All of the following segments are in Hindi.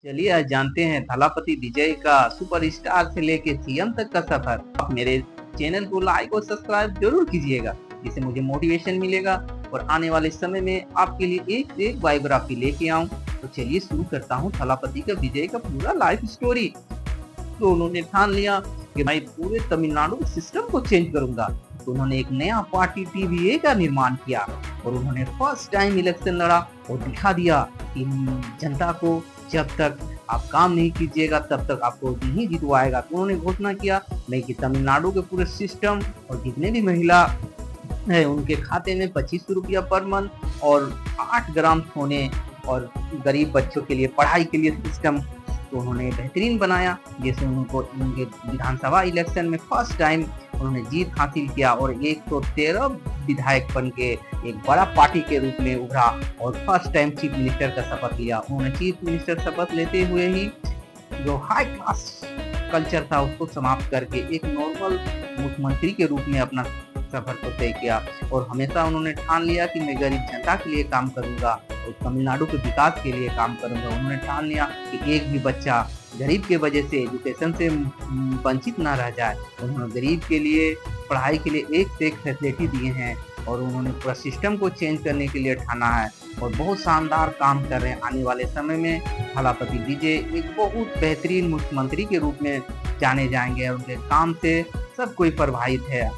चलिए आज जानते हैं थलापति विजय का सुपरस्टार से लेके सीएम तक का सफर। आप मेरे चैनल को लाइक और सब्सक्राइब जरूर कीजिएगा, जिससे मुझे मोटिवेशन मिलेगा और आने वाले समय में आपके लिए एक से एक बायोग्राफी लेके आऊं। तो चलिए शुरू करता हूं थलापति का विजय का पूरा लाइफ स्टोरी। तो उन्होंने ठान लिया कि मैं पूरे तमिलनाडु के सिस्टम को चेंज करूंगा। तो उन्होंने एक नया पार्टी टीवीए का निर्माण किया और उन्होंने फर्स्ट टाइम इलेक्शन लड़ा और दिखा दिया कि जनता को जब तक आप काम नहीं कीजिएगा तब तक आपको नहीं जितवाएगा। तो उन्होंने घोषणा किया मैं कि तमिलनाडु के पूरे सिस्टम और जितने भी महिला है उनके खाते में 2500 रुपया पर मंथ और 8 ग्राम सोने और गरीब बच्चों के लिए पढ़ाई के लिए सिस्टम तो उन्होंने बेहतरीन बनाया। जैसे उनको उनके विधानसभा इलेक्शन में फर्स्ट टाइम उन्होंने जीत हासिल किया और 113 विधायक बन के एक बड़ा पार्टी के रूप में उभरा और फर्स्ट टाइम चीफ मिनिस्टर का शपथ लिया। उन्होंने चीफ मिनिस्टर शपथ लेते हुए ही जो हाई क्लास कल्चर था उसको समाप्त करके एक नॉर्मल मुख्यमंत्री के रूप में अपना सफर को तय किया और हमेशा उन्होंने ठान लिया कि मैं गरीब जनता के लिए काम करूंगा और तमिलनाडु के विकास के लिए काम करूंगा। उन्होंने ठान लिया कि एक भी बच्चा गरीब के वजह से एजुकेशन से वंचित ना रह जाए। उन्होंने गरीब के लिए पढ़ाई के लिए एक से एक फैसिलिटी दिए हैं और उन्होंने पूरा सिस्टम को चेंज करने के लिए ठाना है और बहुत शानदार काम कर रहे हैं। आने वाले समय में थलापति विजय एक बहुत बेहतरीन मुख्यमंत्री के रूप में जाने जाएंगे और उनके काम से सब कोई प्रभावित है।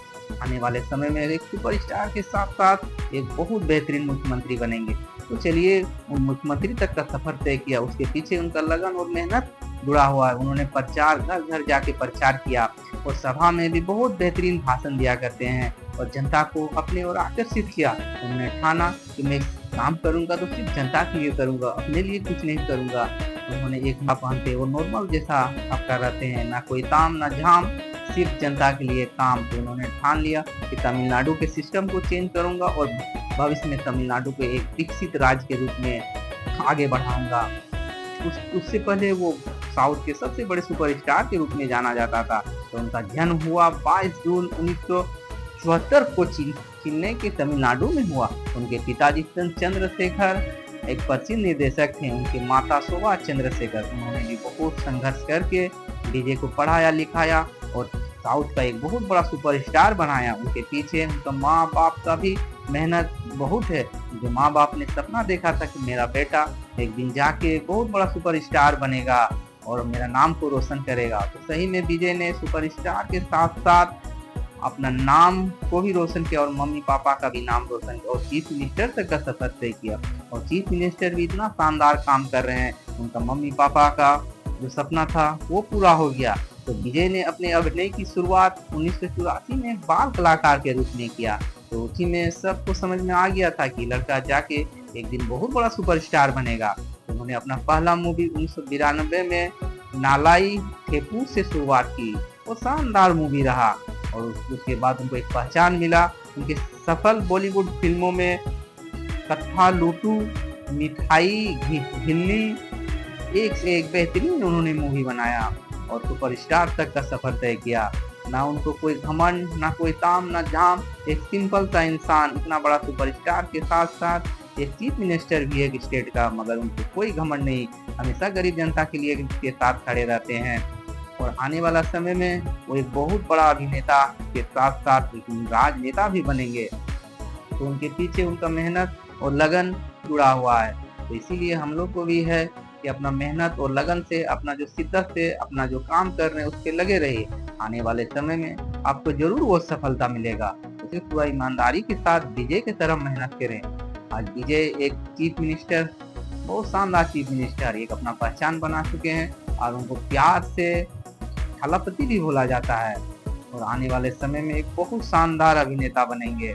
आने वाले समय में एक सुपरस्टार के साथ साथ एक बहुत बेहतरीन मुख्यमंत्री बनेंगे। तो चलिए उन मुख्यमंत्री तक का सफर तय किया, उसके पीछे उनका लगन और मेहनत जुड़ा हुआ है। उन्होंने प्रचार घर घर जाके प्रचार किया और सभा में भी बहुत बेहतरीन भाषण दिया करते हैं और जनता को अपने ओर आकर्षित किया। उन्होंने ठाना कि मैं काम करूंगा तो सिर्फ जनता के लिए करूंगा, अपने लिए कुछ नहीं करूंगा। उन्होंने एक ना पहनते वो नॉर्मल जैसा आपका रहते हैं, ना कोई ताम ना झाम, सिर्फ जनता के लिए काम। तो उन्होंने ठान लिया कि तमिलनाडु के सिस्टम को चेंज करूंगा और भविष्य में तमिलनाडु को एक विकसित राज्य के रूप में आगे बढ़ाऊंगा। उससे पहले वो साउथ के सबसे बड़े सुपरस्टार के रूप में जाना जाता था। तो उनका जन्म हुआ 22 जून 1974 को चेन्नई के तमिलनाडु में हुआ। उनके पिताजी चंद्रशेखर एक प्रसिद्ध निर्देशक थे, उनके माता शोभा चंद्रशेखर। उन्होंने भी बहुत संघर्ष करके विजय को पढ़ाया लिखाया और साउथ का एक बहुत बड़ा सुपरस्टार बनाया। उनके पीछे उनका माँ बाप का भी मेहनत बहुत है। उनके माँ बाप ने सपना देखा था कि मेरा बेटा एक दिन जाके बहुत बड़ा सुपरस्टार बनेगा और मेरा नाम को रोशन करेगा। तो सही में विजय ने सुपरस्टार के साथ साथ अपना नाम को भी रोशन किया और मम्मी पापा का भी नाम रोशन किया और चीफ मिनिस्टर तक का सफर तय किया। और चीफ मिनिस्टर भी इतना शानदार काम कर रहे हैं, उनका मम्मी पापा का जो सपना था वो पूरा हो गया। तो विजय ने अपने अभिनय की शुरुआत 1984 में बाल कलाकार के रूप में किया। तो उसी में सबको समझ में आ गया था कि लड़का जाके एक दिन बहुत बड़ा सुपरस्टार बनेगा। तो उन्होंने अपना पहला मूवी 1992 में नालाई थेपू से शुरुआत की और शानदार मूवी रहा और उसके बाद उनको एक पहचान मिला। उनके सफल बॉलीवुड फिल्मों में कत्था लूटू, मिठाई घिल्ली, एक से एक बेहतरीन उन्होंने मूवी बनाया और सुपरस्टार तक का सफर तय किया। ना उनको कोई घमंड, ना कोई ताम ना झाम, एक सिंपल सा इंसान इतना बड़ा सुपरस्टार के साथ साथ एक चीफ मिनिस्टर भी एक स्टेट का, मगर उनको कोई घमंड नहीं, हमेशा गरीब जनता के लिए के साथ खड़े रहते हैं। और आने वाला समय में वो एक बहुत बड़ा अभिनेता के साथ साथ राजनेता भी बनेंगे। तो उनके पीछे उनका मेहनत और लगन जुड़ा हुआ है। तो इसीलिए हम लोग को भी है कि अपना मेहनत और लगन से, अपना जो शिद्दत से अपना जो काम कर रहे हैं उसके लगे रहिए। आने वाले समय में आपको जरूर वो सफलता मिलेगा। तो पूरा ईमानदारी के साथ विजय की तरह मेहनत करें। आज विजय एक चीफ मिनिस्टर, बहुत शानदार चीफ मिनिस्टर, एक अपना पहचान बना चुके हैं और उनको प्यार से थलापति भी बोला जाता है और आने वाले समय में एक बहुत शानदार अभिनेता बनेंगे।